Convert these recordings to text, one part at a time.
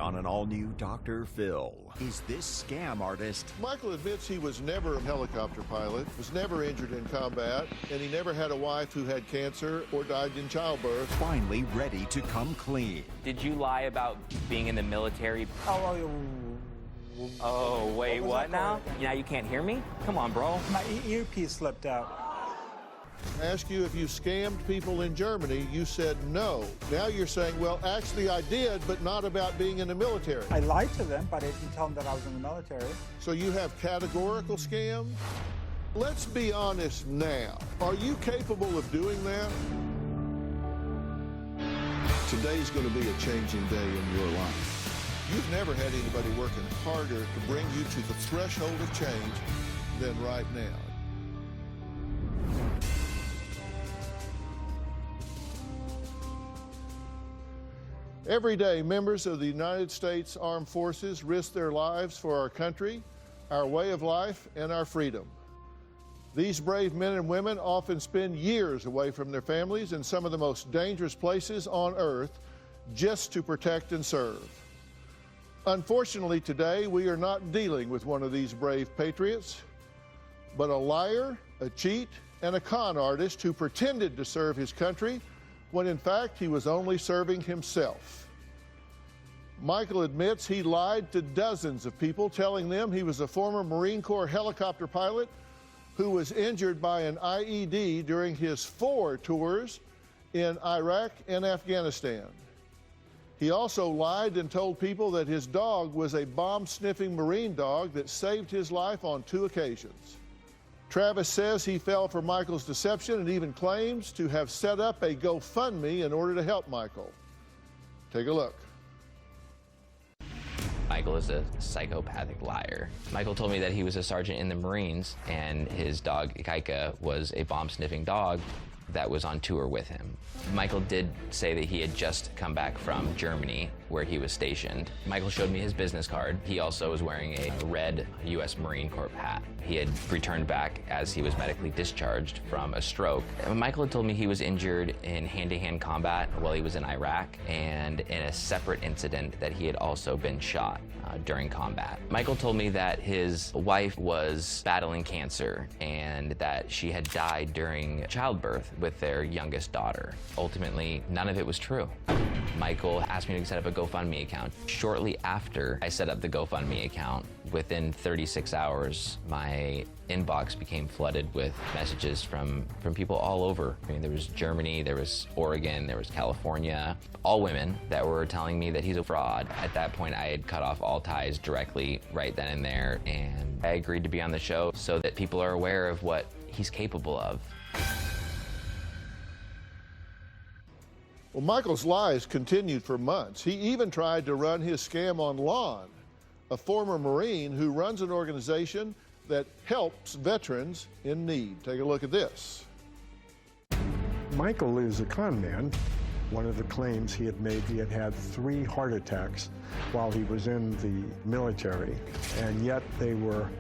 on an all-new Dr. Phil. Is this scam artist Michael admits he was never a helicopter pilot, was never injured in combat, and he never had a wife who had cancer or died in childbirth. finally ready to come clean? Did you lie about being in the military? Oh, wait, what now? Now you can't hear me? Come on, bro. My earpiece slipped out. I asked you if you scammed people in Germany. You said no. Now you're saying, well, actually I did, but not about being in the military. I lied to them, but I didn't tell them that I was in the military. So you have categorical scam? Let's be honest now. Are you capable of doing that? Today's going to be a changing day in your life. You've never had anybody working harder to bring you to the threshold of change than right now. Every day, members of the United States Armed Forces risk their lives for our country, our way of life, and our freedom. These brave men and women often spend years away from their families in some of the most dangerous places on earth just to protect and serve. Unfortunately, today, we are not dealing with one of these brave patriots, but a liar, a cheat, and a con artist who pretended to serve his country when in fact he was only serving himself. Michael admits he lied to dozens of people, telling them he was a former Marine Corps helicopter pilot who was injured by an IED during his 4 tours in Iraq and Afghanistan. He also lied and told people that his dog was a bomb-sniffing Marine dog that saved his life on 2 occasions. Travis says he fell for Michael's deception and even claims to have set up a GoFundMe in order to help Michael. Take a look. Michael is a psychopathic liar. Michael told me that he was a sergeant in the Marines and his dog, Kaika, was a bomb-sniffing dog that was on tour with him. Michael did say that he had just come back from Germany, where he was stationed. Michael showed me his business card. He also was wearing a red U.S. Marine Corps hat. He had returned back as he was medically discharged from a stroke. Michael had told me he was injured in hand-to-hand combat while he was in Iraq, and in a separate incident that he had also been shot during combat. Michael told me that his wife was battling cancer and that she had died during childbirth with their youngest daughter. Ultimately, none of it was true. Michael asked me to set up a GoFundMe account. Shortly after I set up the GoFundMe account, within 36 hours, my inbox became flooded with messages from people all over. I mean, there was Germany, there was Oregon, there was California, all women that were telling me that he's a fraud. At that point, I had cut off all ties directly right then and there, and I agreed to be on the show so that people are aware of what he's capable of. Well, Michael's lies continued for months. He even tried to run his scam on Lon, a former Marine who runs an organization that helps veterans in need. Take a look at this. Michael is a con man. One of the claims he had made, he had had 3 heart attacks while he was in the military, and yet they were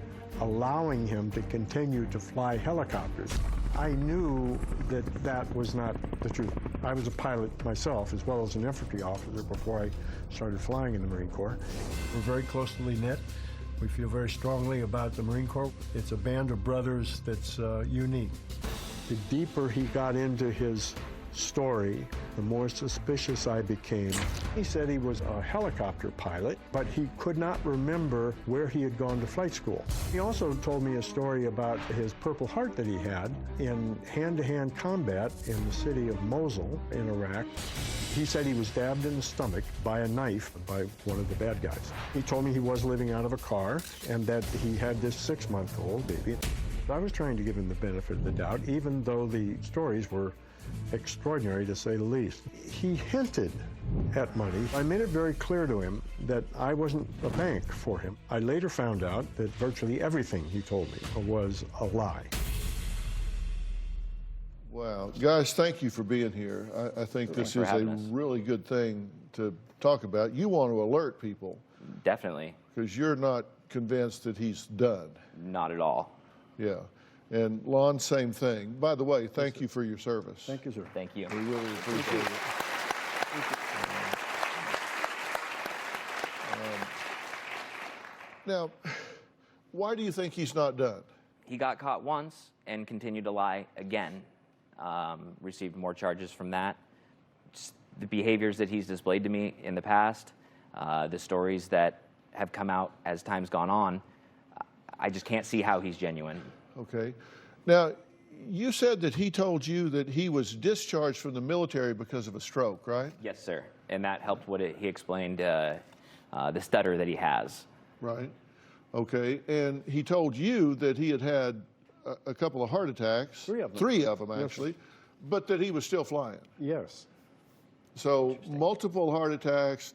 allowing him to continue to fly helicopters. I knew that that was not the truth. I was a pilot myself, as well as an infantry officer before I started flying in the Marine Corps. We're very closely knit. We feel very strongly about the Marine Corps. It's a band of brothers that's unique. The deeper he got into his story, the more suspicious I became. He said he was a helicopter pilot, but he could not remember where he had gone to flight school. He also told me a story about his Purple Heart that he had in hand-to-hand combat in the city of Mosul in Iraq. He said he was stabbed in the stomach by a knife by one of the bad guys. He told me he was living out of a car and that he had this 6-month-old baby. I was trying to give him the benefit of the doubt, even though the stories were extraordinary, to say the least. He hinted at money. I made it very clear to him that I wasn't a bank for him. I later found out that virtually everything he told me was a lie. Wow. Guys, thank you for being here. I think this is a really good thing to talk about. You want to alert people. Definitely. Because you're not convinced that he's done. Not at all. Yeah. And Lon, same thing. By the way, thank you for your service. Thank you, sir. Thank you. We really appreciate it. Now, why do you think he's not done? He got caught once and continued to lie again. Received more charges from that. Just the behaviors that he's displayed to me in the past, the stories that have come out as time's gone on, I just can't see how he's genuine. Okay. Now, you said that he told you that he was discharged from the military because of a stroke, right? Yes, sir. And that helped he explained the stutter that he has. Right. Okay. And he told you that he had had a couple of heart attacks. 3 of them. 3 of them, Yes. actually, but that he was still flying. Yes. So multiple heart attacks.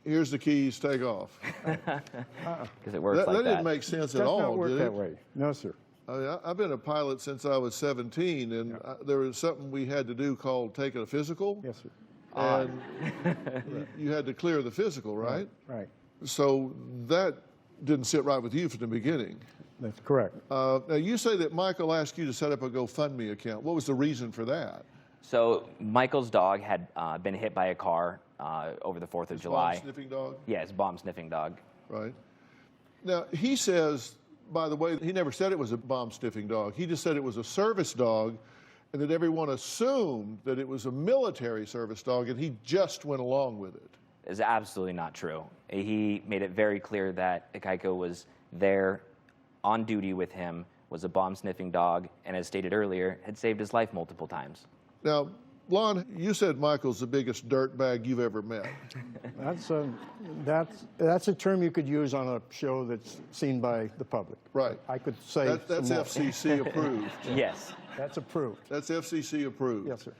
Here's the keys. Take off. Because it works like that. That didn't make sense at Does all, not work did that it? way. No, sir. I've been a pilot since I was 17, and there was something we had to do called taking a physical. Yes, sir. And you had to clear the physical, right? Right. So that didn't sit right with you from the beginning. That's correct. Now, you say that Michael asked you to set up a GoFundMe account. What was the reason for that? So Michael's dog had been hit by a car over the 4th of July. Bomb-sniffing dog? Yes, bomb-sniffing dog. Right. Now, he says, by the way, he never said it was a bomb-sniffing dog. He just said it was a service dog, and that everyone assumed that it was a military service dog, and he just went along with it. Is absolutely not true. He made it very clear that Ikaika was there on duty with him, was a bomb-sniffing dog, and as stated earlier, had saved his life multiple times. Now, Lon, you said Michael's the biggest dirtbag you've ever met. That's a term you could use on a show that's seen by the public. Right. I could say That's some more. FCC approved. Yes. That's approved. That's FCC approved. Yes, sir.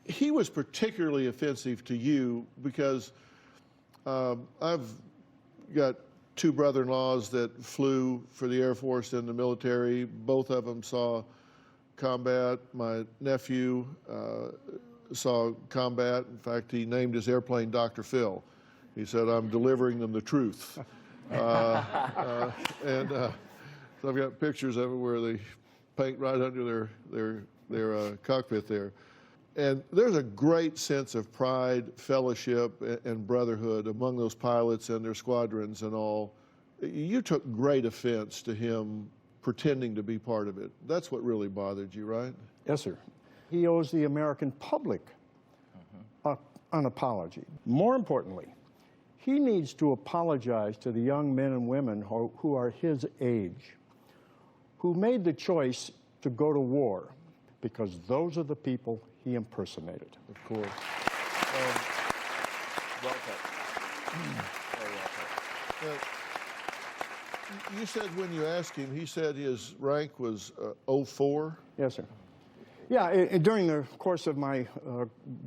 He was particularly offensive to you because I've got 2 brother-in-laws that flew for the Air Force and the military. Both of them saw combat. My nephew saw combat. In fact, he named his airplane Dr. Phil. He said, "I'm delivering them the truth." So I've got pictures of it where they paint right under their cockpit there. And there's a great sense of pride, fellowship, and brotherhood among those pilots and their squadrons and all. You took great offense to him pretending to be part of it. That's what really bothered you, right? Yes, sir. He owes the American public an apology. More importantly, he needs to apologize to the young men and women who are his age, who made the choice to go to war, because those are the people he impersonated. Of course. Well put. Very well put. You said when you asked him, he said his rank was 04? Yes, sir. Yeah, during the course of my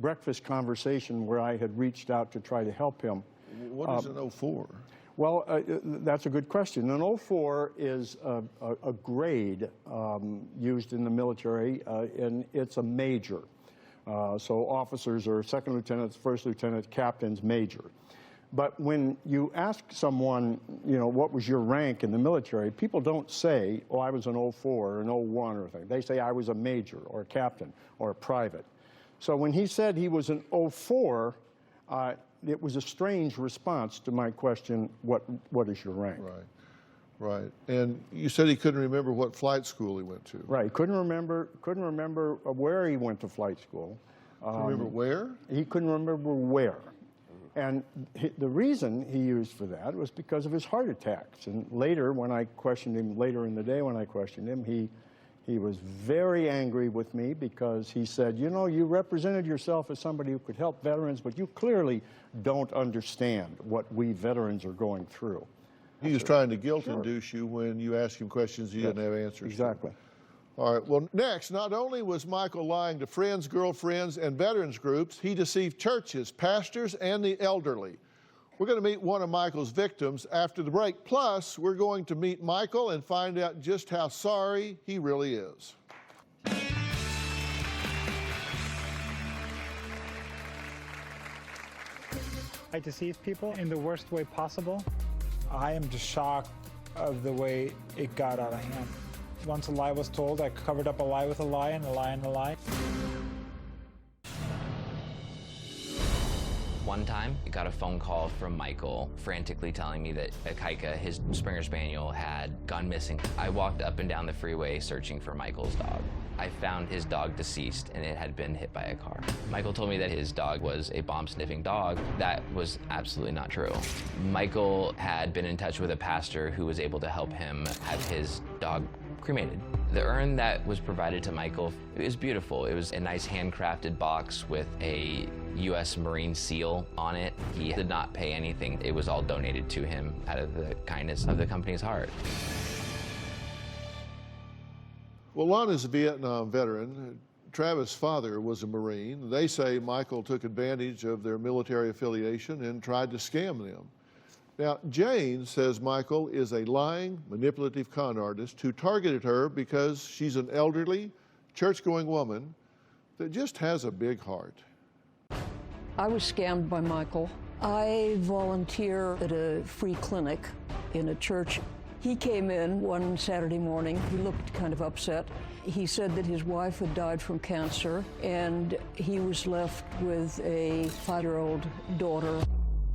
breakfast conversation where I had reached out to try to help him. What is an 04? Well, that's a good question. An 04 is a grade used in the military, and it's a major. So officers are second lieutenants, first lieutenants, captains, major. But when you ask someone, what was your rank in the military, people don't say, oh, I was an 04 or an 01 or anything. They say I was a major or a captain or a private. So when he said he was an 04, it was a strange response to my question, what is your rank? Right. And you said he couldn't remember what flight school he went to. Right. Couldn't remember where he went to flight school. Remember where? He couldn't remember where. And the reason he used for that was because of his heart attacks. And later, when I questioned him, later in the day when I questioned him, he was very angry with me because he said, you represented yourself as somebody who could help veterans, but you clearly don't understand what we veterans are going through. He was trying to guilt-induce you when you asked him questions he didn't have answers to. Exactly. All right, well, next, not only was Michael lying to friends, girlfriends, and veterans groups, he deceived churches, pastors, and the elderly. We're going to meet one of Michael's victims after the break. Plus, we're going to meet Michael and find out just how sorry he really is. I deceive people in the worst way possible. I am just shocked of the way it got out of hand. Once a lie was told, I covered up a lie with a lie and a lie and a lie. One one time, I got a phone call from Michael frantically telling me that Kaika, his Springer Spaniel, had gone missing. I walked up and down the freeway searching for Michael's dog. I found his dog deceased, and it had been hit by a car. Michael told me that his dog was a bomb-sniffing dog. That was absolutely not true. Michael had been in touch with a pastor who was able to help him have his dog cremated. The urn that was provided to Michael, it was beautiful. It was a nice handcrafted box with a U.S. Marine seal on it. He did not pay anything. It was all donated to him out of the kindness of the company's heart. Well, Lana's a Vietnam veteran. Travis' father was a Marine. They say Michael took advantage of their military affiliation and tried to scam them. Now, Jane says Michael is a lying, manipulative con artist who targeted her because she's an elderly, church-going woman that just has a big heart. I was scammed by Michael. I volunteer at a free clinic in a church. He came in one Saturday morning. He looked kind of upset. He said that his wife had died from cancer, and he was left with a 5-year-old daughter.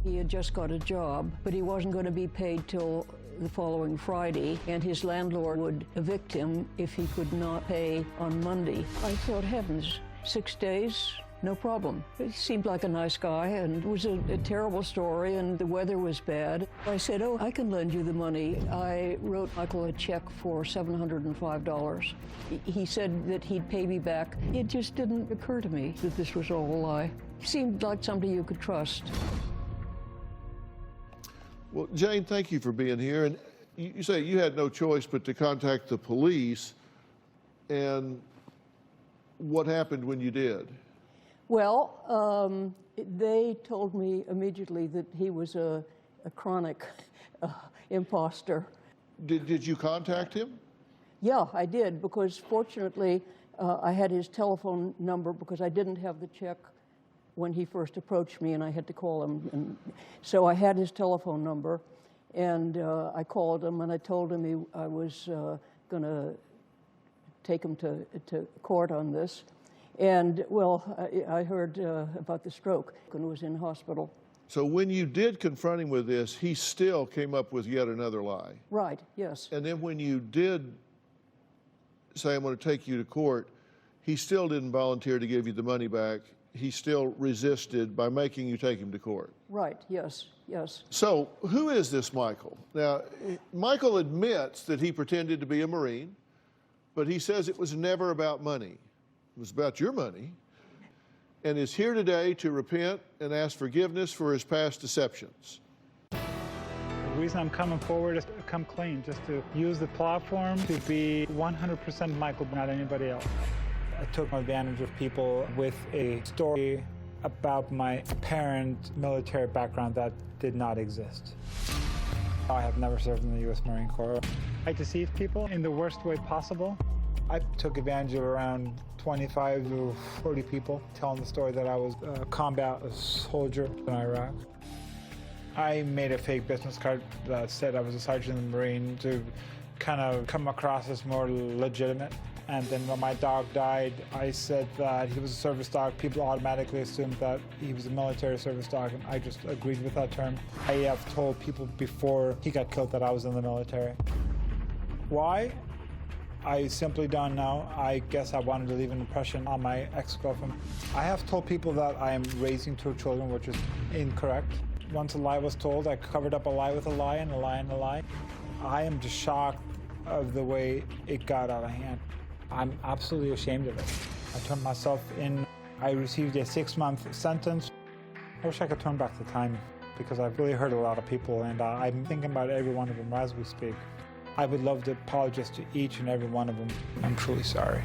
He had just got a job, but he wasn't going to be paid till the following Friday, and his landlord would evict him if he could not pay on Monday. I thought, heavens, 6 days? No problem. He seemed like a nice guy, and it was a terrible story, and the weather was bad. I said, oh, I can lend you the money. I wrote Michael a check for $705. He said that he'd pay me back. It just didn't occur to me that this was all a lie. He seemed like somebody you could trust. Well, Jane, thank you for being here. And you say you had no choice but to contact the police. And what happened when you did? Well, they told me immediately that he was a chronic imposter. Did you contact him? Yeah, I did, because fortunately I had his telephone number because I didn't have the check when he first approached me, and I had to call him. And so I had his telephone number, and I called him, and I told him I was going to take him to court on this. And, well, I heard about the stroke and was in hospital. So when you did confront him with this, he still came up with yet another lie. Right, yes. And then when you did say, I'm going to take you to court, he still didn't volunteer to give you the money back. He still resisted by making you take him to court. Right, yes, yes. So who is this Michael? Now, Michael admits that he pretended to be a Marine, but he says it was never about money. It was about your money, and is here today to repent and ask forgiveness for his past deceptions. The reason I'm coming forward is to come clean, just to use the platform to be 100% Michael, not anybody else. I took advantage of people with a story about my apparent military background that did not exist. I have never served in the U.S. Marine Corps. I deceived people in the worst way possible. I took advantage of around 25 to 40 people, telling the story that I was a combat soldier in Iraq. I made a fake business card that said I was a sergeant in the Marine to kind of come across as more legitimate. And then when my dog died, I said that he was a service dog. People automatically assumed that he was a military service dog, and I just agreed with that term. I have told people before he got killed that I was in the military. Why? I simply don't know. I guess I wanted to leave an impression on my ex-girlfriend. I have told people that I am raising 2 children, which is incorrect. Once a lie was told, I covered up a lie with a lie and a lie and a lie. I am just shocked of the way it got out of hand. I'm absolutely ashamed of it. I turned myself in. I received a 6-month sentence. I wish I could turn back the time, because I've really hurt a lot of people, and I'm thinking about every one of them as we speak. I would love to apologize to each and every one of them. I'm truly sorry.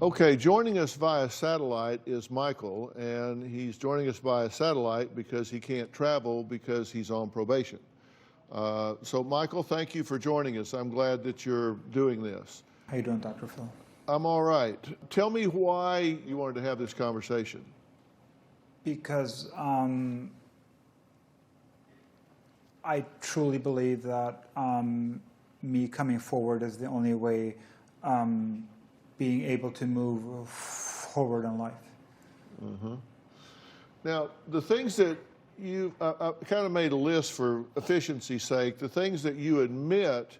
Okay, joining us via satellite is Michael, and he's joining us via satellite because he can't travel because he's on probation. So, Michael, thank you for joining us. I'm glad that you're doing this. How you doing, Dr. Phil? I'm all right. Tell me why you wanted to have this conversation. Because I truly believe that me coming forward is the only way being able to move forward in life. Now, the things that you kind of made a list for efficiency's sake, the things that you admit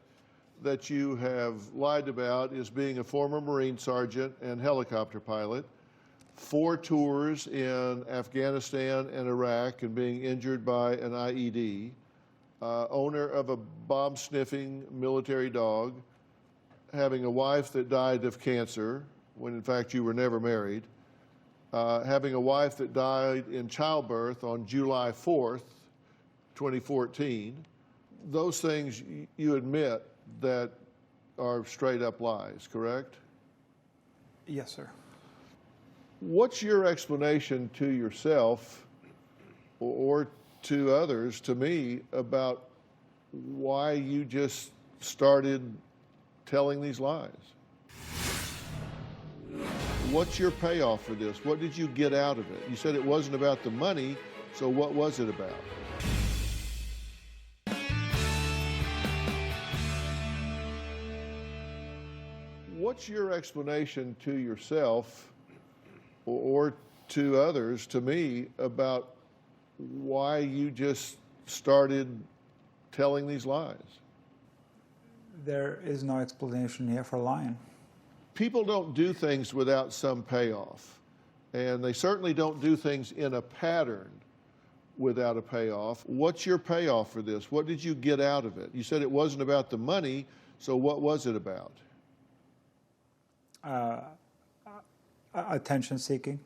that you have lied about is being a former Marine sergeant and helicopter pilot, 4 tours in Afghanistan and Iraq and being injured by an IED, owner of a bomb-sniffing military dog, having a wife that died of cancer, when in fact you were never married, having a wife that died in childbirth on July 4th, 2014. Those things you admit that are straight up lies, correct? Yes, sir. What's your explanation to yourself or to others, to me, about why you just started telling these lies? What's your payoff for this? What did you get out of it? You said it wasn't about the money, so what was it about? What's your explanation to yourself or to others, to me, about why you just started telling these lies? There is no explanation here for lying. People don't do things without some payoff, and they certainly don't do things in a pattern without a payoff. What's your payoff for this? What did you get out of it? You said it wasn't about the money, so what was it about? Attention seeking.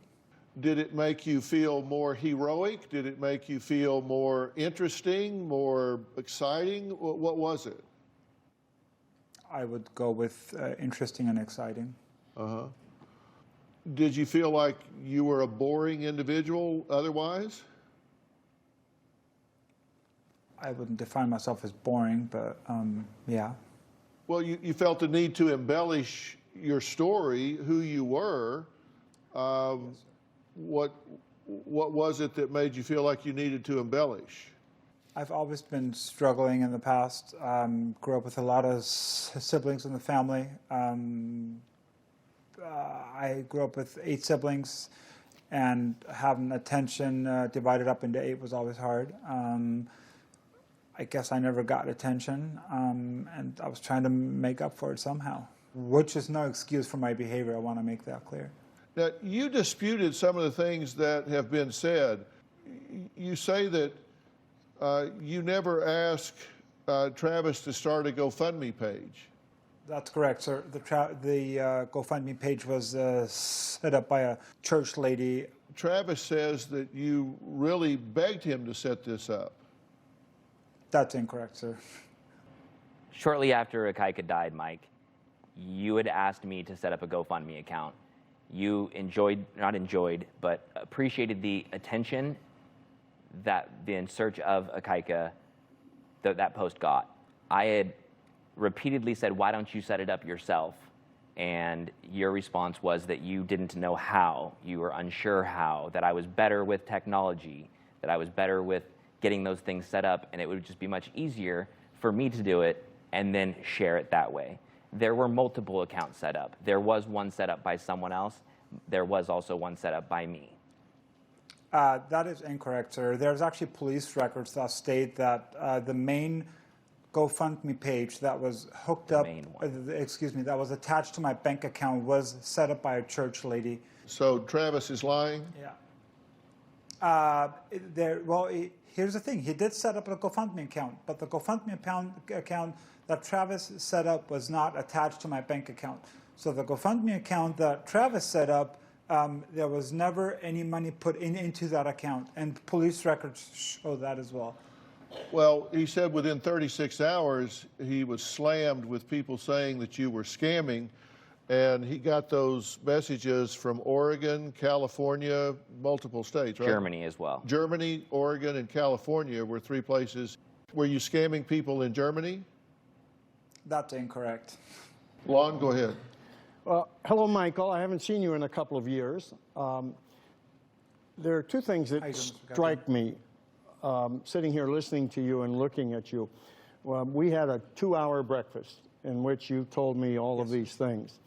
Did it make you feel more heroic? Did it make you feel more interesting, more exciting? What was it? I would go with interesting and exciting. Uh-huh. Did you feel like you were a boring individual otherwise? I wouldn't define myself as boring, but yeah. Well, you felt the need to embellish your story, who you were. What was it that made you feel like you needed to embellish? I've always been struggling in the past. Grew up with a lot of siblings in the family. I grew up with 8 siblings, and having attention divided up into 8 was always hard. I guess I never got attention, and I was trying to make up for it somehow, which is no excuse for my behavior. I want to make that clear. Now, you disputed some of the things that have been said. You say that you never asked Travis to start a GoFundMe page. That's correct, sir. The GoFundMe page was set up by a church lady. Travis says that you really begged him to set this up. That's incorrect, sir. Shortly after Akaika died, Mike, you had asked me to set up a GoFundMe account. You but appreciated the attention that the In Search of Akaika, that post got. I had repeatedly said, why don't you set it up yourself? And your response was that you didn't know how, you were unsure how, that I was better with technology, that I was better with getting those things set up, and it would just be much easier for me to do it and then share it that way. There were multiple accounts set up. There was one set up by someone else. There was also one set up by me. That is incorrect, sir. There's actually police records that state that the main GoFundMe page that was hooked up, that was attached to my bank account was set up by a church lady. So Travis is lying? Yeah. Here's the thing. He did set up a GoFundMe account, but the GoFundMe account that Travis set up was not attached to my bank account. So the GoFundMe account that Travis set up, there was never any money put into that account, and police records show that as well. Well, he said within 36 hours he was slammed with people saying that you were scamming, and he got those messages from Oregon, California, multiple states, right? Germany as well. Germany, Oregon, and California were 3 places. Were you scamming people in Germany? That's incorrect. Lon, go ahead. Hello, Michael. I haven't seen you in a couple of years. There are 2 things that strike me sitting here listening to you and looking at you. We had a 2-hour breakfast in which you told me all of these things.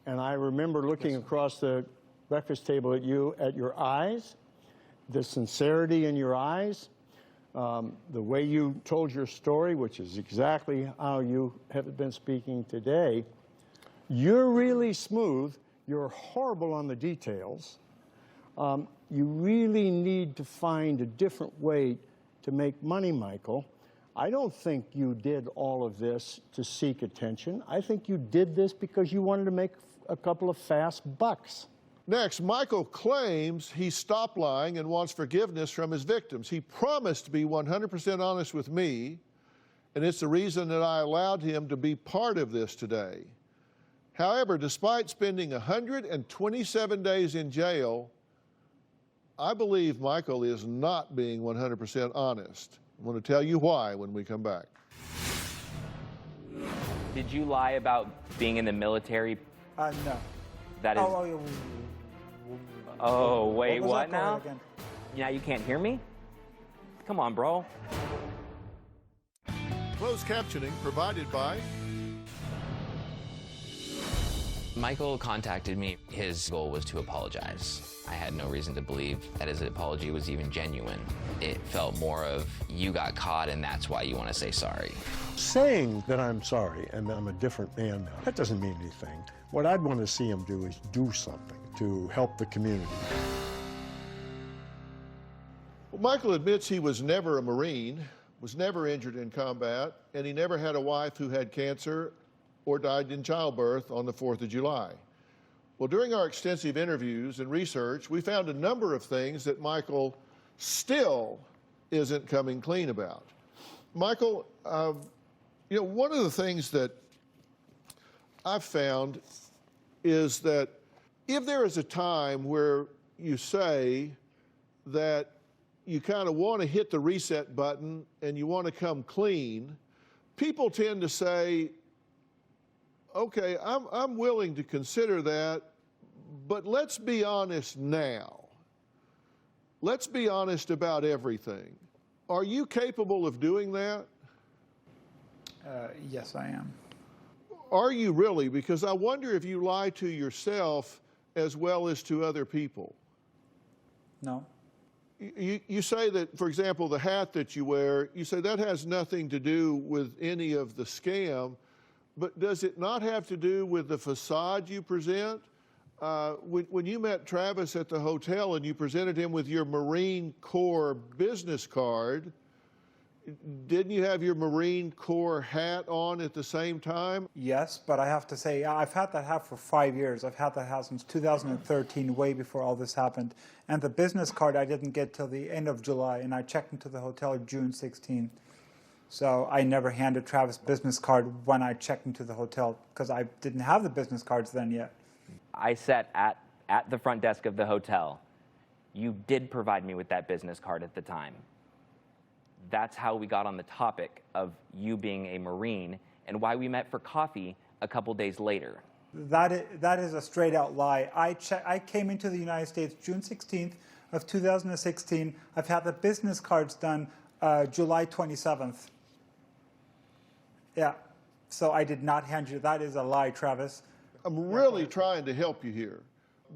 And I remember looking across the breakfast table at you, at your eyes, the sincerity in your eyes, the way you told your story, which is exactly how you have been speaking today. You're really smooth. You're horrible on the details. You really need to find a different way to make money, Michael. I don't think you did all of this to seek attention. I think you did this because you wanted to make a couple of fast bucks. Next, Michael claims he stopped lying and wants forgiveness from his victims. He promised to be 100% honest with me, and it's the reason that I allowed him to be part of this today. However, despite spending 127 days in jail, I believe Michael is not being 100% honest. I'm going to tell you why when we come back. Did you lie about being in the military? No. That is. Oh, wait, what now? Again? Now you can't hear me? Come on, bro. Closed captioning provided by... Michael contacted me. His goal was to apologize. I had no reason to believe that his apology was even genuine. It felt more of, you got caught and that's why you want to say sorry. Saying that I'm sorry and that I'm a different man now, that doesn't mean anything. What I'd want to see him do is do something to help the community. Well, Michael admits he was never a Marine, was never injured in combat, and he never had a wife who had cancer or died in childbirth on the 4th of July. Well, during our extensive interviews and research, we found a number of things that Michael still isn't coming clean about. Michael, you know, one of the things that I've found is that if there is a time where you say that you kind of want to hit the reset button and you want to come clean, people tend to say, okay, I'm willing to consider that, but let's be honest now. Let's be honest about everything. Are you capable of doing that? Yes, I am. Are you really? Because I wonder if you lie to yourself as well as to other people. No. You say that, for example, the hat that you wear, you say that has nothing to do with any of the scam, but does it not have to do with the facade you present? When you met Travis at the hotel and you presented him with your Marine Corps business card, didn't you have your Marine Corps hat on at the same time? Yes, but I have to say, I've had that hat for 5 years. I've had that hat since 2013, way before all this happened. And the business card I didn't get till the end of July, and I checked into the hotel June 16th. So I never handed Travis business card when I checked into the hotel, because I didn't have the business cards then yet. I sat at the front desk of the hotel. You did provide me with that business card at the time. That's how we got on the topic of you being a Marine and why we met for coffee a couple days later. That is a straight out lie. I came into the United States June 16th of 2016. I've had the business cards done July 27th. Yeah, so I did not hand you. That is a lie, Travis. I'm really trying to help you here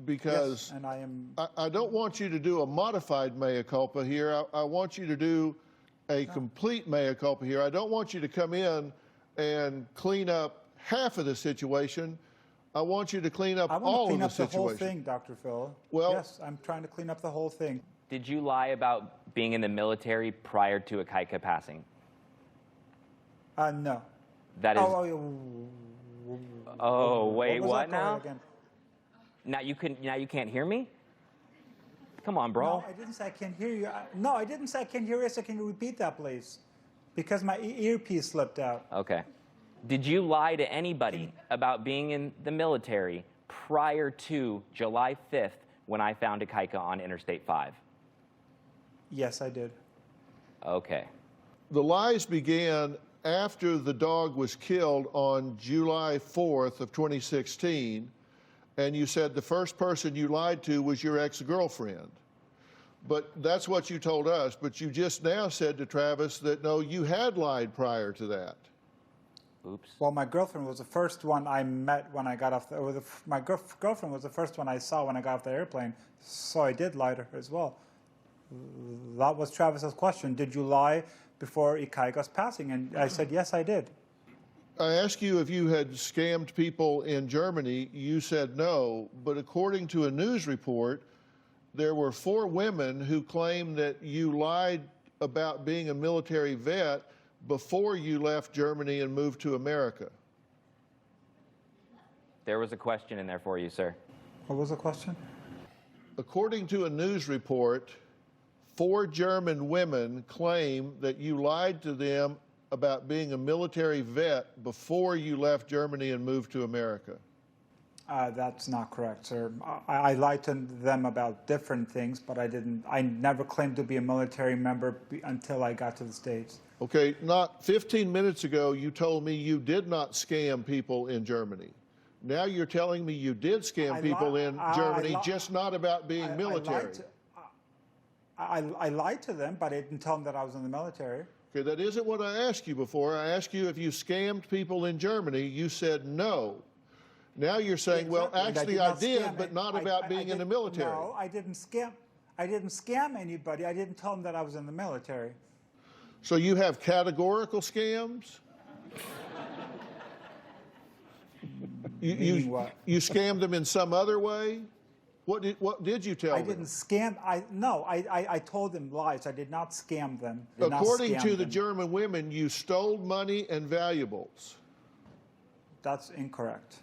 because yes, and I am. I don't want you to do a modified mea culpa here. I want you to do a complete mea culpa here. I don't want you to come in and clean up half of the situation. I want you to clean up all of the situation. I want to clean up the whole thing, Dr. Phil. Well, yes, I'm trying to clean up the whole thing. Did you lie about being in the military prior to Akaika passing? No. That is. Oh, wait, what now? Again? Now you can't hear me? Come on, bro. No, I didn't say I can't hear you. No, I didn't say I can't hear you. So can you repeat that, please? Because my earpiece slipped out. Okay. Did you lie to anybody about being in the military prior to July 5th when I found Akaika on Interstate 5? Yes, I did. Okay. The lies began after the dog was killed on July 4th of 2016, and you said the first person you lied to was your ex-girlfriend. But that's what you told us, but you just now said to Travis that, no, you had lied prior to that. Oops. Well, my girlfriend was the first one I met when I got off my girlfriend was the first one I saw when I got off the airplane, so I did lie to her as well. That was Travis's question. Did you lie before Ikaika's passing? And I said, yes, I did. I asked you if you had scammed people in Germany. You said no, but according to a news report, there were 4 women who claimed that you lied about being a military vet before you left Germany and moved to America. There was a question in there for you, sir. What was the question? According to a news report, 4 German women claim that you lied to them about being a military vet before you left Germany and moved to America. That's not correct, sir. I lied to them about different things, but I never claimed to be a military member until I got to the States. Okay, not 15 minutes ago, you told me you did not scam people in Germany. Now you're telling me you did scam people in Germany, just not about being military. I lied to them, but I didn't tell them that I was in the military. Okay, that isn't what I asked you before. I asked you if you scammed people in Germany. You said no. Now you're saying, well, actually I did, but not about being in the military. No, I didn't scam. I didn't scam anybody. I didn't tell them that I was in the military. So you have categorical scams? Meaning what? You scammed them in some other way? What did you tell them? I didn't scam. I told them lies. I did not scam them. According to the German women, you stole money and valuables. That's incorrect.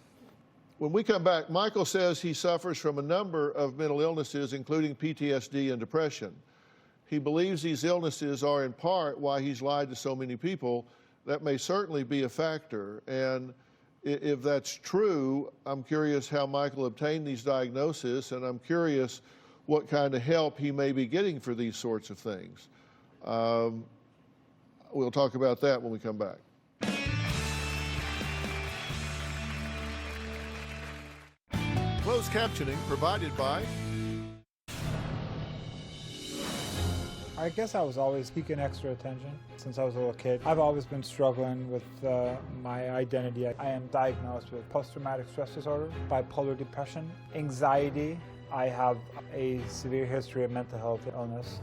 When we come back, Michael says he suffers from a number of mental illnesses, including PTSD and depression. He believes these illnesses are in part why he's lied to so many people. That may certainly be a factor. And if that's true, I'm curious how Michael obtained these diagnoses, and I'm curious what kind of help he may be getting for these sorts of things. We'll talk about that when we come back. Closed captioning provided by... I guess I was always seeking extra attention since I was a little kid. I've always been struggling with my identity. I am diagnosed with post-traumatic stress disorder, bipolar depression, anxiety. I have a severe history of mental health illness.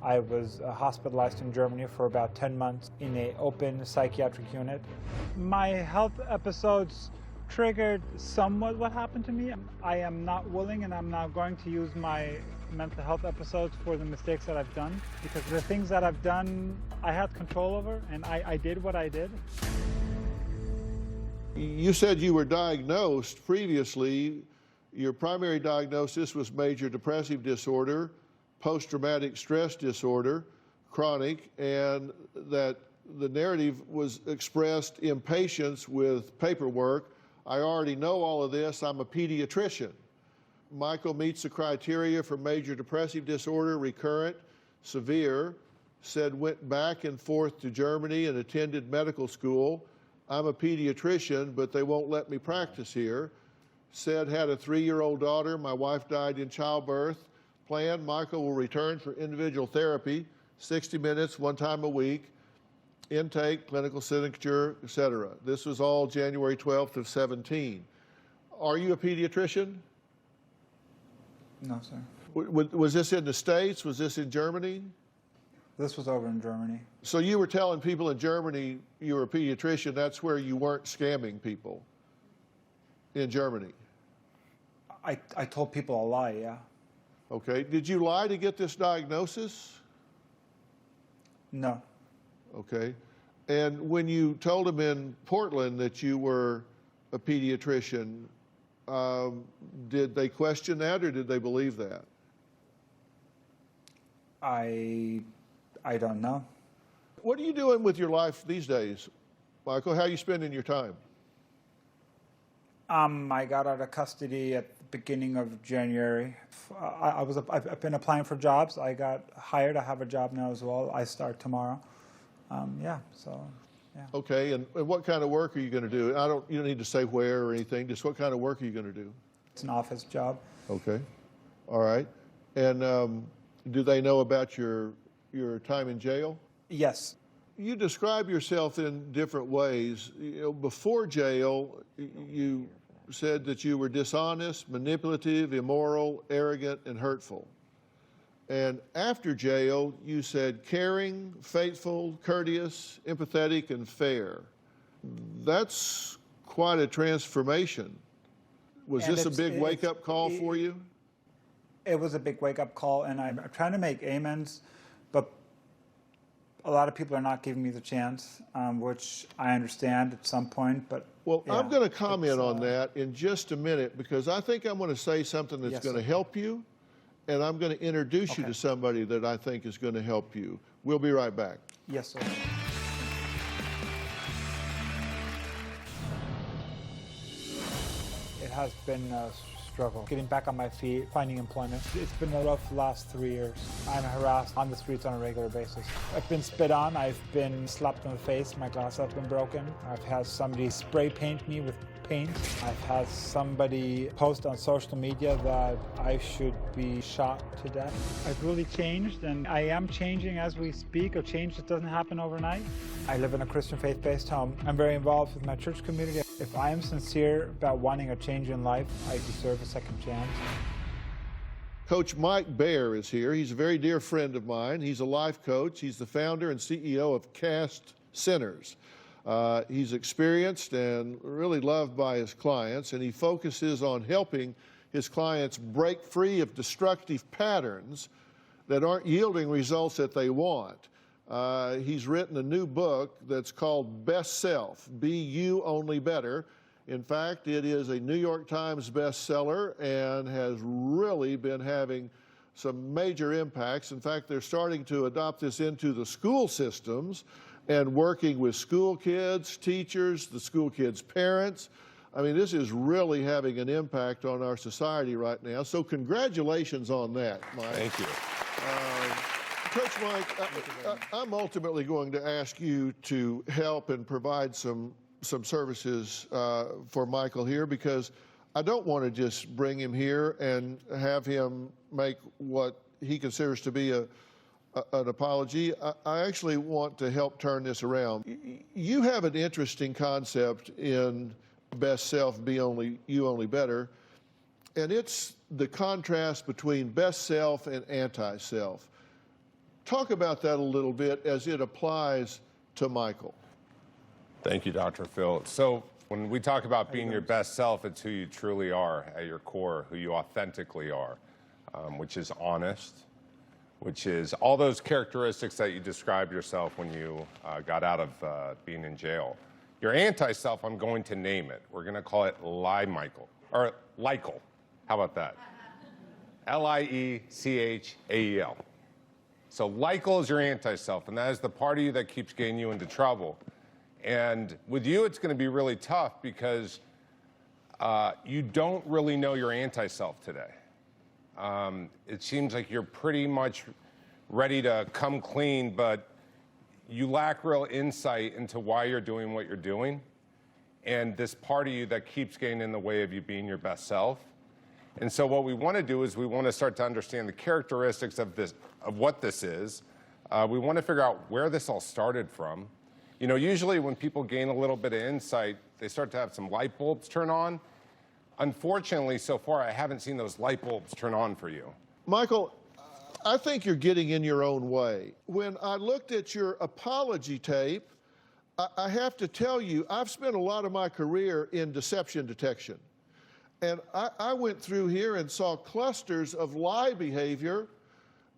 I was hospitalized in Germany for about 10 months in an open psychiatric unit. My health episodes triggered somewhat what happened to me. I am not willing and I'm not going to use my mental health episodes for the mistakes that I've done, because the things that I've done, I had control over, and I did what I did. You said you were diagnosed previously. Your primary diagnosis was major depressive disorder, post-traumatic stress disorder, chronic, and that the narrative was expressed impatience with paperwork. I already know all of this. I'm a pediatrician. Michael meets the criteria for major depressive disorder, recurrent, severe, said went back and forth to Germany and attended medical school. I'm a pediatrician, but they won't let me practice here. Said had a 3-year-old daughter. My wife died in childbirth. Planned Michael will return for individual therapy, 60 minutes, 1 time a week, intake, clinical signature, etc. This was all January 12th of 17. Are you a pediatrician? No, sir. Was this in the States? Was this in Germany? This was over in Germany. So you were telling people in Germany you were a pediatrician. That's where you weren't scamming people, in Germany? I told people a lie, yeah. Okay. Did you lie to get this diagnosis? No. Okay. And when you told them in Portland that you were a pediatrician, did they question that or did they believe that? I don't know. What are you doing with your life these days, Michael? How are you spending your time? I got out of custody at the beginning of January. I've been applying for jobs. I got hired. I have a job now as well. I start tomorrow. Yeah. Okay, and what kind of work are you going to do? You don't need to say where or anything. Just what kind of work are you going to do? It's an office job. Okay, all right. And do they know about your time in jail? Yes. You describe yourself in different ways. Before jail, you said that you were dishonest, manipulative, immoral, arrogant, and hurtful. And after jail, you said caring, faithful, courteous, empathetic, and fair. That's quite a transformation. Was this a big wake-up call for you? It was a big wake-up call, and I'm trying to make amends, but a lot of people are not giving me the chance, which I understand at some point, but... Well, yeah, I'm going to comment on that in just a minute, because I think I'm going to say something that's going to help you, and I'm going to introduce you to somebody that I think is going to help you. We'll be right back. Yes, sir. It has been a struggle getting back on my feet, finding employment. It's been a rough last 3 years. I'm harassed on the streets on a regular basis. I've been spit on, I've been slapped in the face, my glass has been broken. I've had somebody spray paint me with paint. I've had somebody post on social media that I should be shot to death. I've really changed, and I am changing as we speak. A change that doesn't happen overnight. I live in a Christian faith-based home. I'm very involved with my church community. If I am sincere about wanting a change in life, I deserve a second chance. Coach Mike Baer is here. He's a very dear friend of mine. He's a life coach. He's the founder and CEO of Cast Centers. He's experienced and really loved by his clients, and he focuses on helping his clients break free of destructive patterns that aren't yielding results that they want. He's written a new book that's called Best Self, Be You Only Better. In fact, it is a New York Times bestseller and has really been having some major impacts. In fact, they're starting to adopt this into the school systems and working with school kids, teachers, the school kids' parents. I mean, this is really having an impact on our society right now. So congratulations on that, Mike. Thank you. Coach Mike, I'm ultimately going to ask you to help and provide some services for Michael here, because I don't want to just bring him here and have him make what he considers to be an apology. I actually want to help turn this around. You have an interesting concept in Best Self, Be You Only Better, and it's the contrast between best self and anti-self. Talk about that a little bit as it applies to Michael. Thank you, Dr. Phil. So when we talk about being your best self, it's who you truly are at your core, who you authentically are, which is honest, which is all those characteristics that you described yourself when you got out of being in jail. Your anti-self, I'm going to name it. We're going to call it Michael, or Lykel. How about that? L-I-E-C-H-A-E-L. So Lykel is your anti-self, and that is the part of you that keeps getting you into trouble. And with you, it's going to be really tough because you don't really know your anti-self today. It seems like you're pretty much ready to come clean, but you lack real insight into why you're doing what you're doing, and this part of you that keeps getting in the way of you being your best self. And so what we want to do is we want to start to understand the characteristics of what this is. We want to figure out where this all started from. You know, usually when people gain a little bit of insight, they start to have some light bulbs turn on. Unfortunately, so far, I haven't seen those light bulbs turn on for you. Michael, I think you're getting in your own way. When I looked at your apology tape, I have to tell you, I've spent a lot of my career in deception detection. And I went through here and saw clusters of lie behavior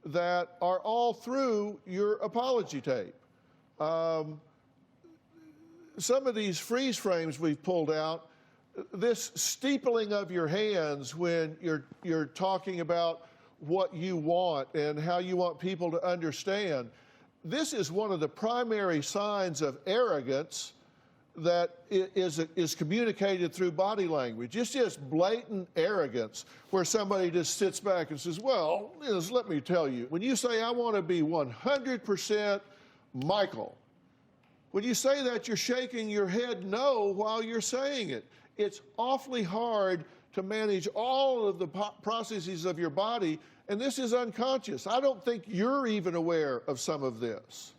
that are all through your apology tape. Some of these freeze frames we've pulled out, this steepling of your hands when you're talking about what you want and how you want people to understand. This is one of the primary signs of arrogance that is communicated through body language. It's just blatant arrogance where somebody just sits back and says, well, let me tell you, when you say I want to be 100% Michael, when you say that, you're shaking your head no while you're saying it. It's awfully hard to manage all of the processes of your body, and this is unconscious. I don't think you're even aware of some of this.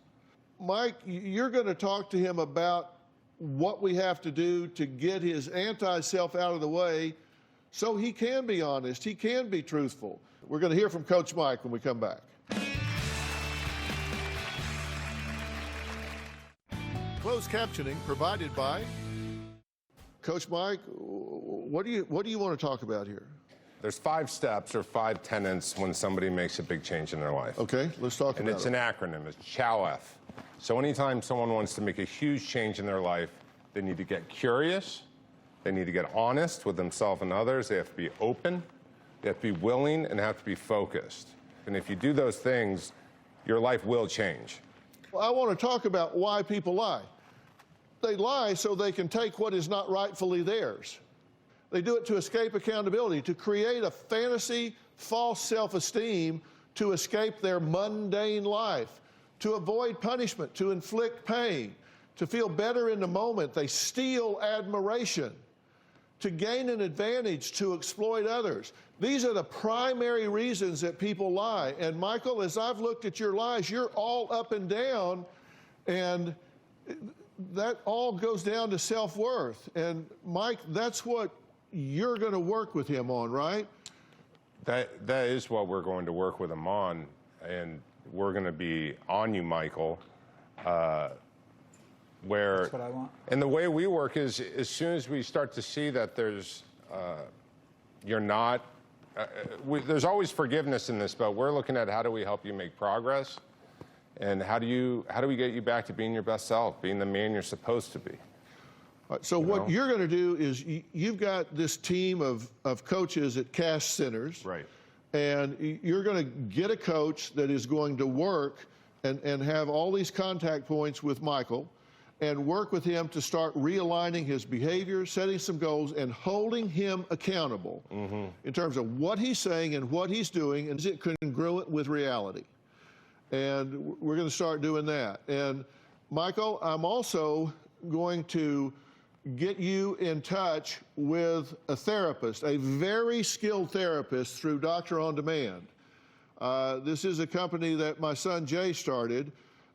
Mike, you're going to talk to him about what we have to do to get his anti-self out of the way so he can be honest, he can be truthful. We're going to hear from Coach Mike when we come back. Closed captioning provided by Coach Mike. What do you want to talk about here? There's 5 steps or 5 tenets when somebody makes a big change in their life. Okay, let's talk about it. And it's an acronym. It's CHOW-F. So anytime someone wants to make a huge change in their life, they need to get curious, they need to get honest with themselves and others, they have to be open, they have to be willing, and have to be focused. And if you do those things, your life will change. Well, I want to talk about why people lie. They lie so they can take what is not rightfully theirs. They do it to escape accountability, to create a fantasy, false self-esteem, to escape their mundane life, to avoid punishment, to inflict pain, to feel better in the moment. They steal admiration, to gain an advantage, to exploit others. These are the primary reasons that people lie. And Michael, as I've looked at your lies, you're all up and down, and that all goes down to self-worth. And Mike, that's what you're going to work with him on, right? That is what we're going to work with him on, and we're going to be on you, Michael. That's what I want. And the way we work is, as soon as we start to see that there's, you're not, there's always forgiveness in this, but we're looking at how do we help you make progress, and how do we get you back to being your best self, being the man you're supposed to be. So what you're going to do is you've got this team of coaches at cash centers. Right. And you're going to get a coach that is going to work and have all these contact points with Michael and work with him to start realigning his behavior, setting some goals, and holding him accountable in terms of what he's saying and what he's doing, and is it congruent with reality. And we're going to start doing that. And Michael, I'm also going to get you in touch with a therapist, a very skilled therapist through Doctor on Demand. This is a company that my son Jay started,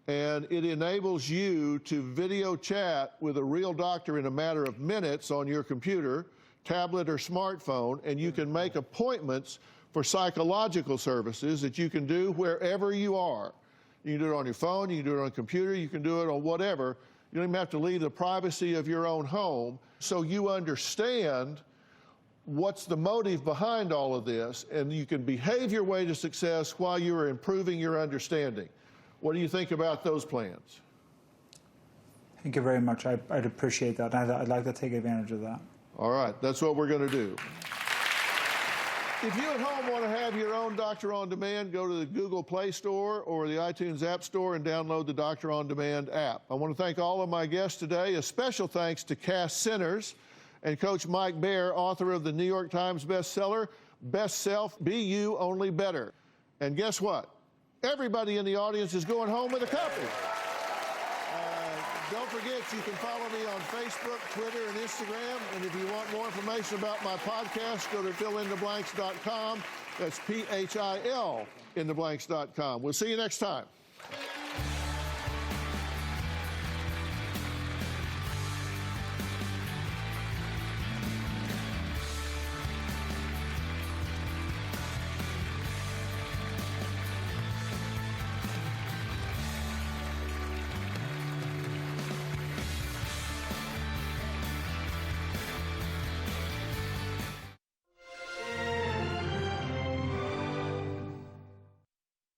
and it enables you to video chat with a real doctor in a matter of minutes on your computer, tablet, or smartphone, and you can make appointments for psychological services that you can do wherever you are. You can do it on your phone, you can do it on a computer, you can do it on whatever. You don't even have to leave the privacy of your own home, so you understand what's the motive behind all of this, and you can behave your way to success while you are improving your understanding. What do you think about those plans? Thank you very much. I'd appreciate that. I'd like to take advantage of that. All right, that's what we're going to do. If you at home want to have your own Doctor on Demand, go to the Google Play Store or the iTunes App Store and download the Doctor on Demand app. I want to thank all of my guests today. A special thanks to Cass Centers and Coach Mike Baer, author of the New York Times bestseller, Best Self, Be You, Only Better. And guess what? Everybody in the audience is going home with a copy. Don't forget, you can follow me on Facebook, Twitter, and Instagram. And if you want more information about my podcast, go to philintoblanks.com. That's PHIL in theblanks.com. We'll see you next time.